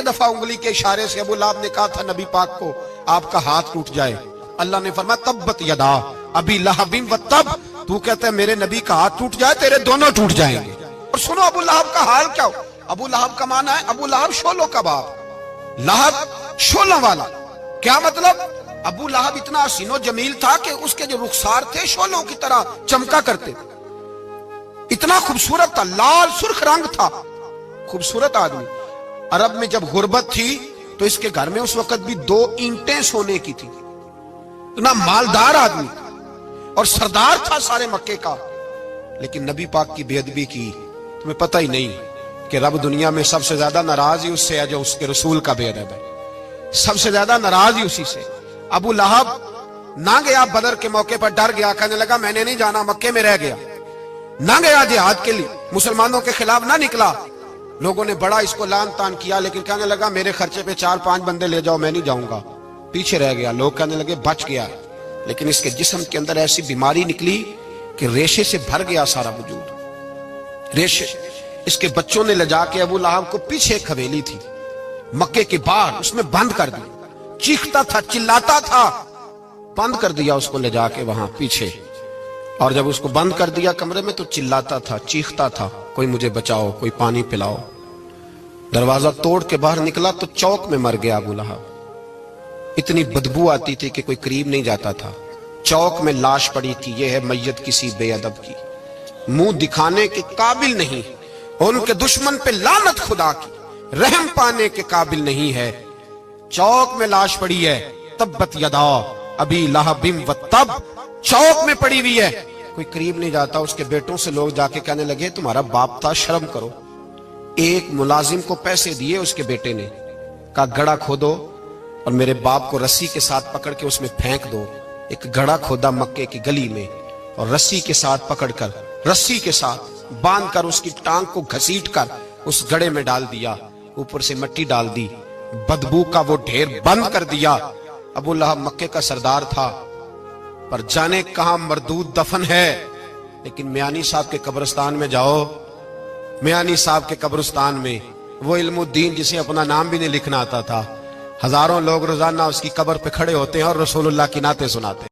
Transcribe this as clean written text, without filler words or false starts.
ایک دفعہ انگلی کے اشارے سے ابو لہب نے کہا تھا نبی پاک کو آپ کا ہاتھ ٹوٹ جائے، اللہ نے فرمایا تبت یدا ابی لہب و تب، تو کہتا ہے میرے نبی کا ہاتھ ٹوٹ جائے تیرے دونوں ٹوٹ جائیں گے۔ اور سنو ابو لہب کا حال کیا ہو۔ ابو لہب کا معنی ہے ابو لہب شولوں کا باپ، لہب شولوں والا۔ کیا مطلب؟ ابو لہب اتنا حسین و جمیل تھا کہ اس کے جو رخسار تھے شولوں کی طرح چمکا کرتے، اتنا خوبصورت تھا، لال سرخ رنگ تھا، خوبصورت آدمی۔ عرب میں جب غربت تھی تو اس کے گھر میں اس وقت بھی 2 اینٹیں سونے کی تھی، اتنا مالدار آدمی اور سردار تھا سارے مکے کا۔ لیکن نبی پاک کی بے ادبی کی، تمہیں پتہ ہی نہیں کہ رب دنیا میں سب سے زیادہ ناراض ہی اس سے ہے جو اس کے رسول کا بے ادب ہے، سب سے زیادہ ناراض ہی اسی سے۔ ابو لہب نہ گیا بدر کے موقع پر، ڈر گیا، کہنے لگا میں نے نہیں جانا، مکے میں رہ گیا، نہ گیا جہاد کے لیے، مسلمانوں کے خلاف نہ نکلا۔ لوگوں نے بڑا اس کو لان تان کیا، لیکن کہنے لگا میرے خرچے پہ 4-5 بندے لے جاؤ، میں نہیں جاؤں گا، پیچھے رہ گیا۔ لوگ کہنے لگے بچ گیا، لیکن اس کے جسم کے اندر ایسی بیماری نکلی کہ ریشے سے بھر گیا سارا وجود، ریشے۔ اس کے بچوں نے لے جا کے ابو لہب کو پیچھے ایک حویلی تھی مکے کے باہر، اس میں بند کر دیا، چیختا تھا، چلاتا تھا، بند کر دیا اس کو لے جا کے وہاں پیچھے۔ اور جب اس کو بند کر دیا کمرے میں تو چلاتا تھا، چیختا تھا، کوئی مجھے بچاؤ، کوئی پانی پلاؤ۔ دروازہ توڑ کے باہر نکلا تو چوک میں مر گیا ابو لہب، اتنی بدبو آتی تھی کہ کوئی قریب نہیں جاتا تھا۔ چوک میں لاش پڑی تھی، یہ ہے میت کسی بے ادب کی، منہ دکھانے کے قابل نہیں، ان کے دشمن پہ لعنت خدا کی، رحم پانے کے قابل نہیں ہے۔ چوک میں لاش پڑی ہے، تبت یدا ابی لہب و تب، چوک میں پڑی ہوئی ہے، کوئی قریب نہیں جاتا۔ اس کے بیٹوں سے لوگ جا کے کہنے لگے تمہارا باپ تھا، شرم کرو۔ ایک ملازم کو پیسے دیے اس کے بیٹے نے، کہا گڑھا کھودو اور میرے باپ کو رسی کے ساتھ پکڑ کے اس میں پھینک دو۔ ایک گڑھا کھودا مکے کی گلی میں اور رسی کے ساتھ پکڑ کر، رسی کے ساتھ باندھ کر اس کی ٹانگ کو گھسیٹ کر اس گڑھے میں ڈال دیا، اوپر سے مٹی ڈال دی، بدبو کا وہ ڈھیر بند کر دیا۔ ابو لہب مکے کا سردار تھا، پر جانے کہاں مردود دفن ہے۔ لیکن میانی صاحب کے قبرستان میں جاؤ، میانی صاحب کے قبرستان میں وہ علم الدین جسے اپنا نام بھی نہیں لکھنا آتا تھا، ہزاروں لوگ روزانہ اس کی قبر پہ کھڑے ہوتے ہیں اور رسول اللہ کی نعتیں سناتے ہیں۔